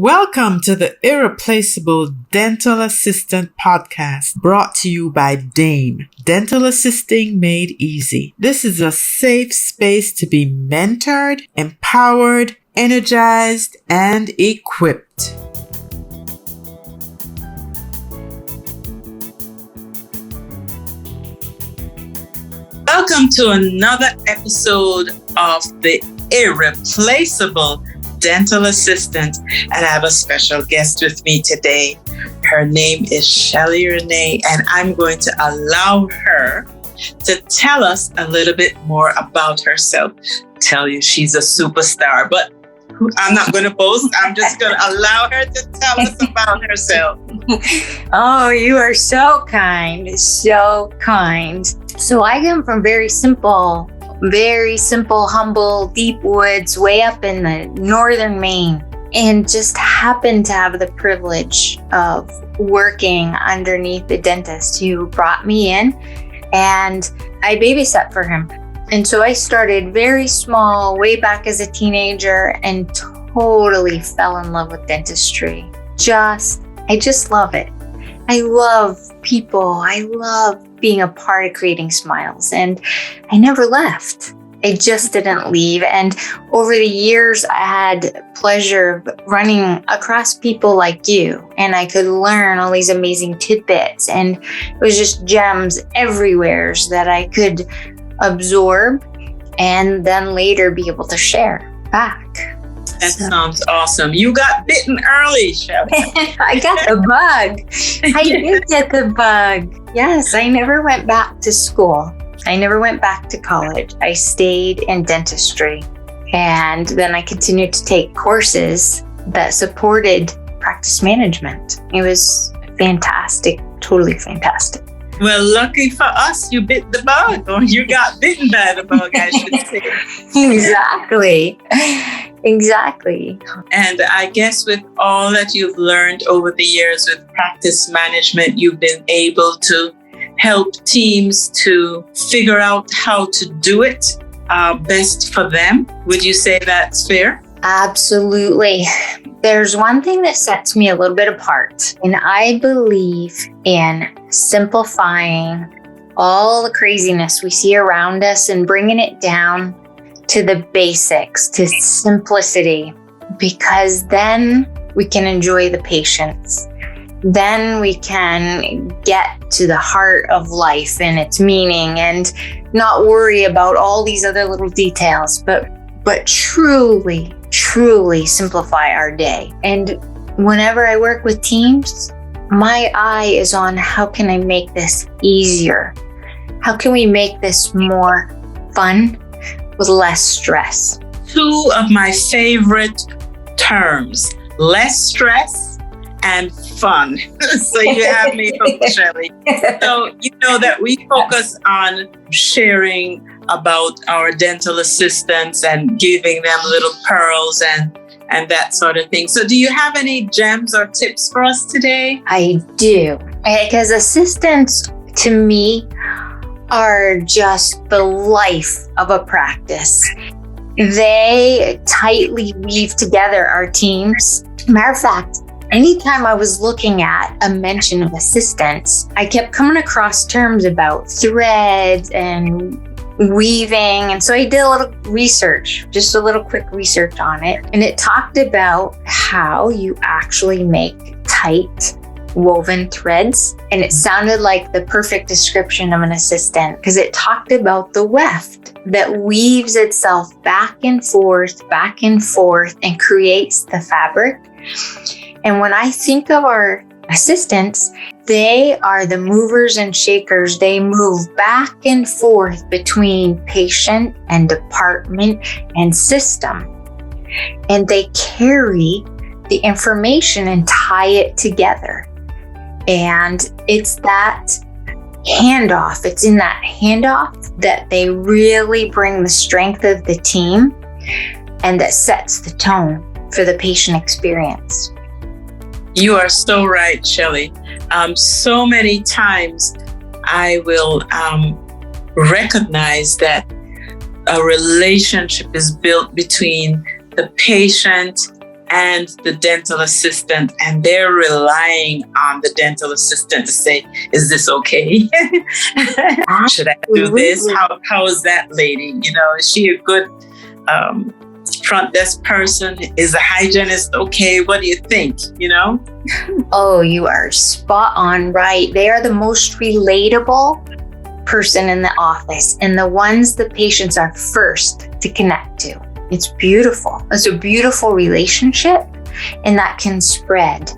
Welcome to the Irreplaceable Dental Assistant Podcast, brought to you by DAME, Dental Assisting Made Easy. This is a safe space to be mentored, empowered, energized, and equipped. Welcome to another episode of the Irreplaceable Dental Assistant, and I have a special guest with me today. Her name is Shelley Renee, and I'm going to allow her to tell us a little bit more about herself. Tell you she's a superstar, but I'm not going to boast. I'm just going to allow her to tell us about herself. Oh, you are so kind, so kind. So I come from very simple, humble, deep woods, way up in the northern Maine, and just happened to have the privilege of working underneath the dentist who brought me in, and I babysat for him. And so I started very small, way back as a teenager, and totally fell in love with dentistry. I just love it. I love people. I love being a part of creating smiles, and I never left. I just didn't leave. And over the years, I had pleasure of running across people like you, and I could learn all these amazing tidbits, and it was just gems everywhere that I could absorb and then later be able to share back. That sounds awesome. You got bitten early, Shelley. I got the bug. I did get the bug. Yes, I never went back to school. I never went back to college. I stayed in dentistry. And then I continued to take courses that supported practice management. It was fantastic, totally fantastic. Well, lucky for us, you bit the bug, or you got bitten by the bug, I should say. Exactly. And I guess with all that you've learned over the years with practice management, you've been able to help teams to figure out how to do it best for them. Would you say that's fair? Absolutely. There's one thing that sets me a little bit apart, and I believe in simplifying all the craziness we see around us and bringing it down to the basics, to simplicity, because then we can enjoy the patients. Then we can get to the heart of life and its meaning and not worry about all these other little details, but truly simplify our day. And whenever I work with teams, my eye is on how can I make this easier? How can we make this more fun with less stress? Two of my favorite terms, less stress and fun. So you have me hooked, Shelley. So you know that we focus on sharing about our dental assistants and giving them little pearls and that sort of thing. So do you have any gems or tips for us today? I do. Because assistants, to me, are just the life of a practice. They tightly weave together our teams. Matter of fact, anytime I was looking at a mention of assistants, I kept coming across terms about threads and weaving. And so I did a little research, just a little quick research on it. And it talked about how you actually make tight woven threads. And it sounded like the perfect description of an assistant because it talked about the weft that weaves itself back and forth and creates the fabric. And when I think of our assistants, they are the movers and shakers. They move back and forth between patient and department and system. And they carry the information and tie it together. And it's that handoff. It's in that handoff that they really bring the strength of the team and that sets the tone for the patient experience. You are so right, Shelley. So many times I will recognize that a relationship is built between the patient and the dental assistant, and they're relying on the dental assistant to say, is this okay? Should I do this? How is that lady? Is she a good front desk person? Is the hygienist okay? What do you think? Oh, you are spot on right. They are the most relatable person in the office and the ones the patients are first to connect to. It's beautiful. It's a beautiful relationship, and that can spread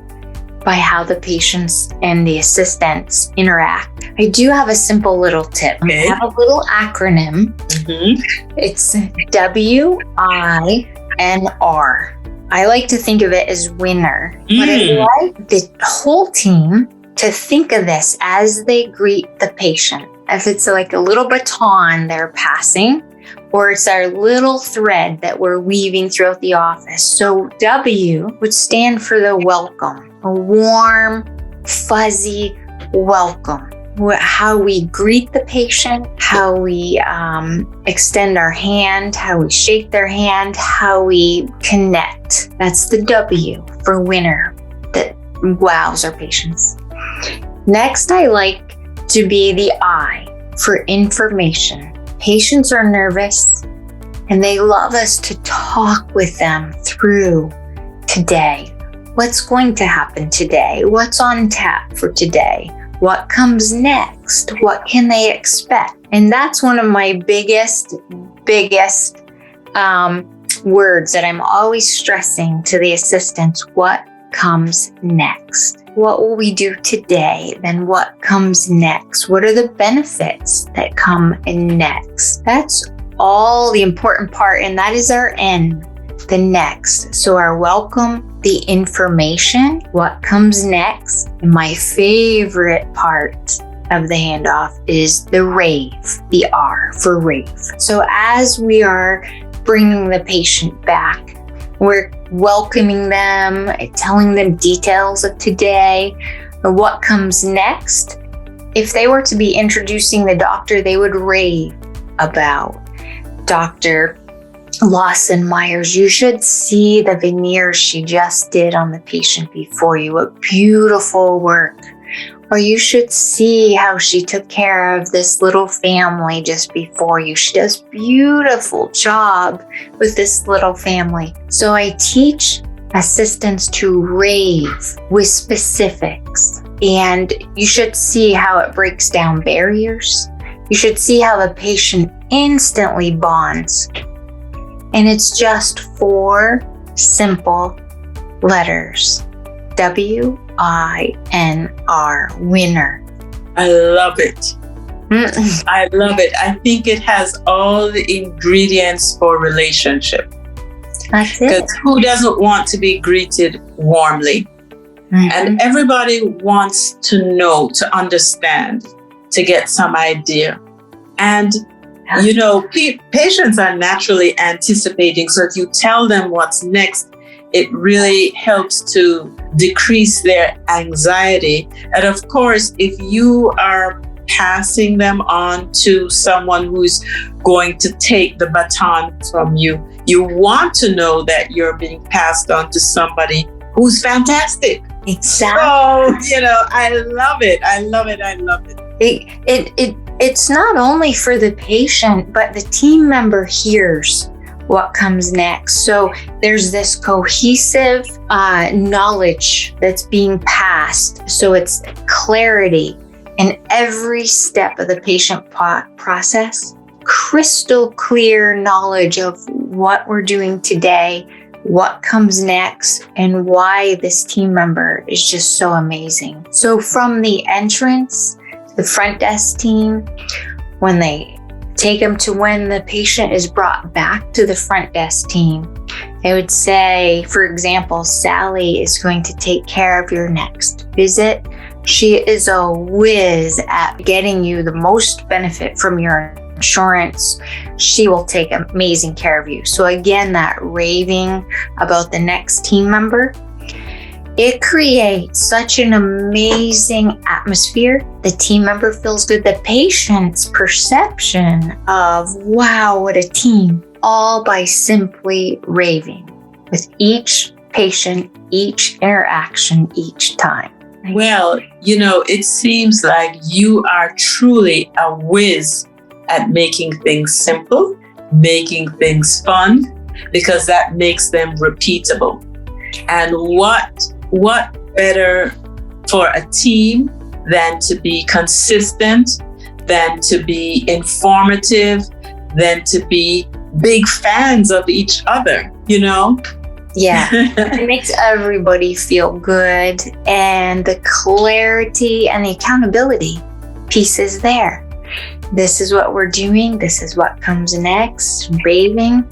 by how the patients and the assistants interact. I do have a simple little tip. Okay. I have a little acronym. It's WINR. I like to think of it as WINR, but I like the whole team to think of this as they greet the patient. If it's like a little baton they're passing, or it's our little thread that we're weaving throughout the office. So W would stand for the welcome, a warm, fuzzy welcome. How we greet the patient, how we extend our hand, how we shake their hand, how we connect. That's the W for winner that wows our patients. Next, I like to be the I for information. Patients are nervous and they love us to talk with them through today. What's going to happen today? What's on tap for today? What comes next? What can they expect? And that's one of my biggest words that I'm always stressing to the assistants. What comes next? What will we do today? Then what comes next? What are the benefits that come in next? That's all the important part, and that is our N, the next. So our welcome, the information, what comes next, and my favorite part of the handoff is the rave, the R for rave. So as we are bringing the patient back, we're welcoming them, telling them details of today, or what comes next. If they were to be introducing the doctor, they would rave about Dr. Lawson Myers. You should see the veneers she just did on the patient before you. What beautiful work. Or you should see how she took care of this little family just before you. She does a beautiful job with this little family. So I teach assistants to rave with specifics. And you should see how it breaks down barriers. You should see how the patient instantly bonds. And it's just 4 simple letters. WINR, winner. I love it. I love it. I think it has all the ingredients for relationship. That's it. Because who doesn't want to be greeted warmly? And everybody wants to know, to understand, to get some idea. And patients are naturally anticipating. So if you tell them what's next, it really helps to decrease their anxiety. And of course, if you are passing them on to someone who's going to take the baton from you, you want to know that you're being passed on to somebody who's fantastic. Exactly. So, I love it. I love it. I love it. It's not only for the patient, but the team member hears what comes next. So there's this cohesive knowledge that's being passed. So it's clarity in every step of the patient process, crystal clear knowledge of what we're doing today, what comes next, and why this team member is just so amazing. So from the entrance, the front desk team, when they take them to when the patient is brought back to the front desk team, I would say, for example, Sally is going to take care of your next visit. She is a whiz at getting you the most benefit from your insurance. She will take amazing care of you. So again, that raving about the next team member, it creates such an amazing atmosphere. The team member feels good. The patient's perception of, wow, what a team, all by simply raving with each patient, each interaction, each time. Well, it seems like you are truly a whiz at making things simple, making things fun, because that makes them repeatable. And what better for a team than to be consistent, than to be informative, than to be big fans of each other, Yeah, it makes everybody feel good, and the clarity and the accountability piece is there. This is what we're doing. This is what comes next. Raving,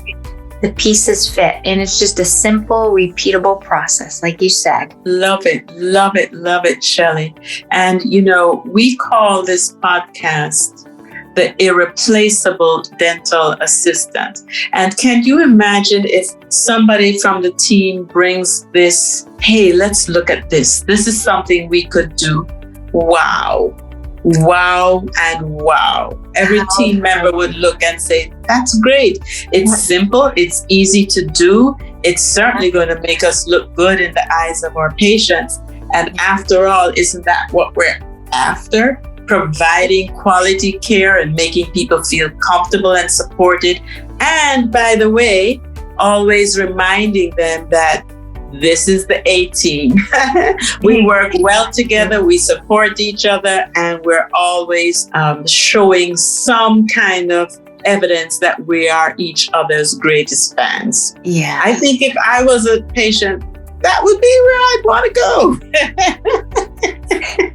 the pieces fit, and it's just a simple, repeatable process, like you said. Love it, love it, love it, Shelley. And we call this podcast the Irreplaceable Dental Assistant. And can you imagine if somebody from the team brings this, hey, let's look at this. This is something we could do. Wow, and wow. Every team member would look and say, that's great. It's simple. It's easy to do. It's certainly going to make us look good in the eyes of our patients. And after all, isn't that what we're after? Providing quality care and making people feel comfortable and supported. And by the way, always reminding them that this is the A team. We work well together, we support each other, and we're always showing some kind of evidence that we are each other's greatest fans. Yeah. I think if I was a patient, that would be where I'd want to go.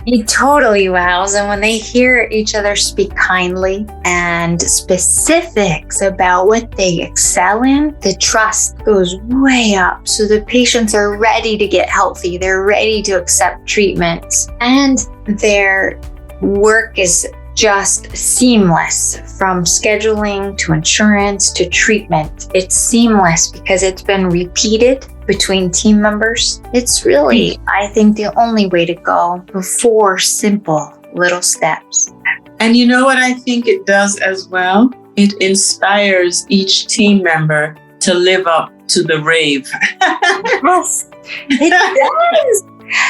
It totally wows. And when they hear each other speak kindly and specifics about what they excel in, the trust goes way up. So the patients are ready to get healthy. They're ready to accept treatments. And their work is just seamless, from scheduling to insurance to treatment. It's seamless because it's been repeated between team members. It's really, I think, the only way to go before simple little steps. And you know what I think it does as well? It inspires each team member to live up to the rave. Yes, it does.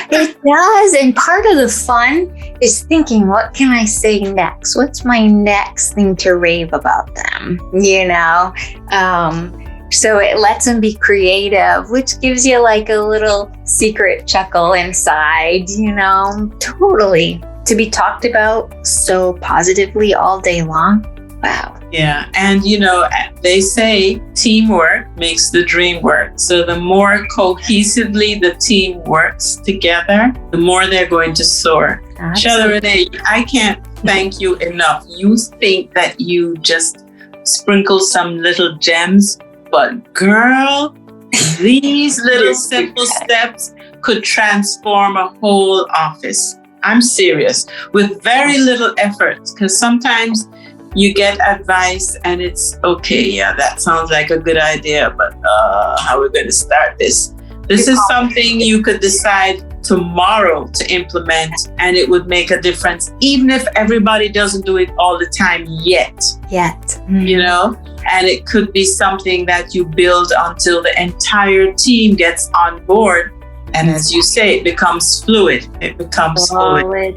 It does. And part of the fun is thinking, what can I say next? What's my next thing to rave about them? So it lets them be creative, which gives you like a little secret chuckle inside, totally. To be talked about so positively all day long. Wow. Yeah. And, they say teamwork makes the dream work. So the more cohesively the team works together, the more they're going to soar. Shelley Renee, I can't thank you enough. You think that you just sprinkle some little gems, but girl, these little simple steps could transform a whole office. I'm serious, with very little effort, because sometimes you get advice and it's okay, yeah, that sounds like a good idea, but how are we going to start this? This is something you could decide tomorrow to implement, and it would make a difference, even if everybody doesn't do it all the time yet. And it could be something that you build until the entire team gets on board. And as you say, it becomes fluid. It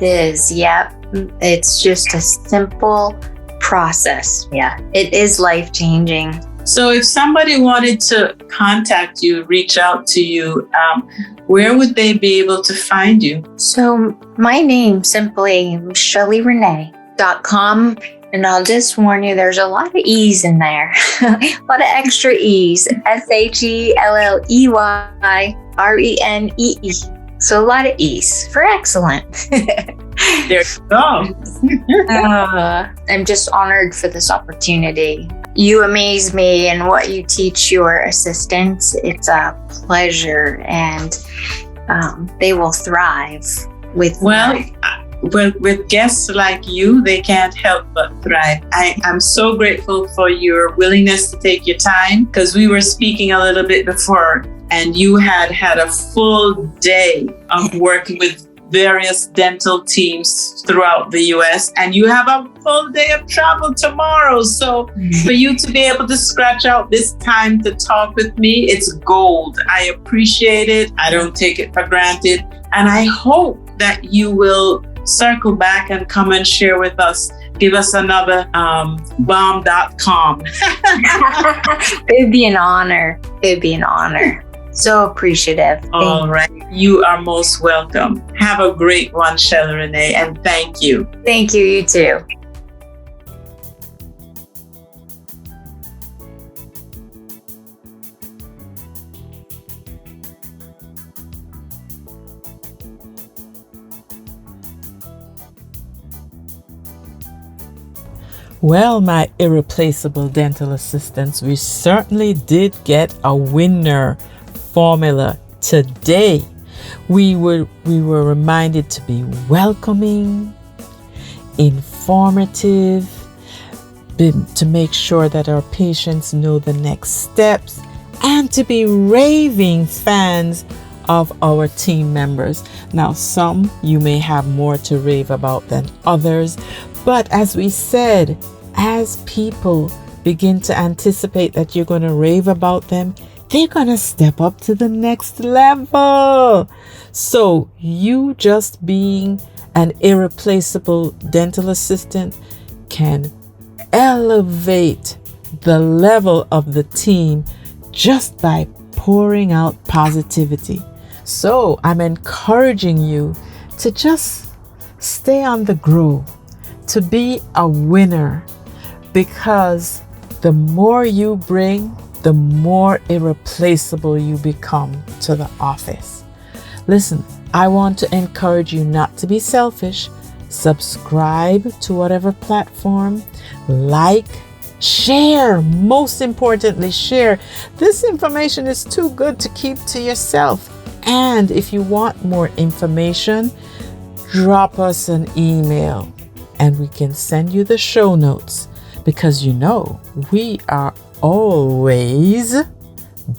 is. Yep. It's just a simple process. Yeah. It is life-changing. So if somebody wanted to contact you, reach out to you, where would they be able to find you? So my name, simply ShelleyRenee.com. And I'll just warn you, there's a lot of E's in there. A lot of extra E's. ShelleyRenee. So a lot of E's for excellent. There you go. I'm just honored for this opportunity. You amaze me in what you teach your assistants. It's a pleasure, and they will thrive with with guests like you, they can't help but thrive. I'm so grateful for your willingness to take your time, because we were speaking a little bit before, and you had a full day of working with various dental teams throughout the US, and you have a full day of travel tomorrow. So for you to be able to scratch out this time to talk with me, it's gold. I appreciate it. I don't take it for granted. And I hope that you will circle back and come and share with us. Give us another bomb.com. It'd be an honor. It'd be an honor. So appreciative. All right. You are most welcome. Have a great one, Shelley Renee, and thank you. Thank you. You too. Well, my irreplaceable dental assistants, we certainly did get a winner formula today. We were reminded to be welcoming, informative, to make sure that our patients know the next steps, and to be raving fans of our team members. Now, some you may have more to rave about than others, but as we said, as people begin to anticipate that you're going to rave about them, they're going to step up to the next level. So you just being an irreplaceable dental assistant can elevate the level of the team just by pouring out positivity. So I'm encouraging you to just stay on the groove, to be a winner, because the more you bring, the more irreplaceable you become to the office. Listen, I want to encourage you not to be selfish. Subscribe to whatever platform, like, share. Most importantly, share. This information is too good to keep to yourself. And if you want more information, drop us an email and we can send you the show notes, because you know we are always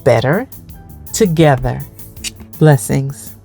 better together. Blessings.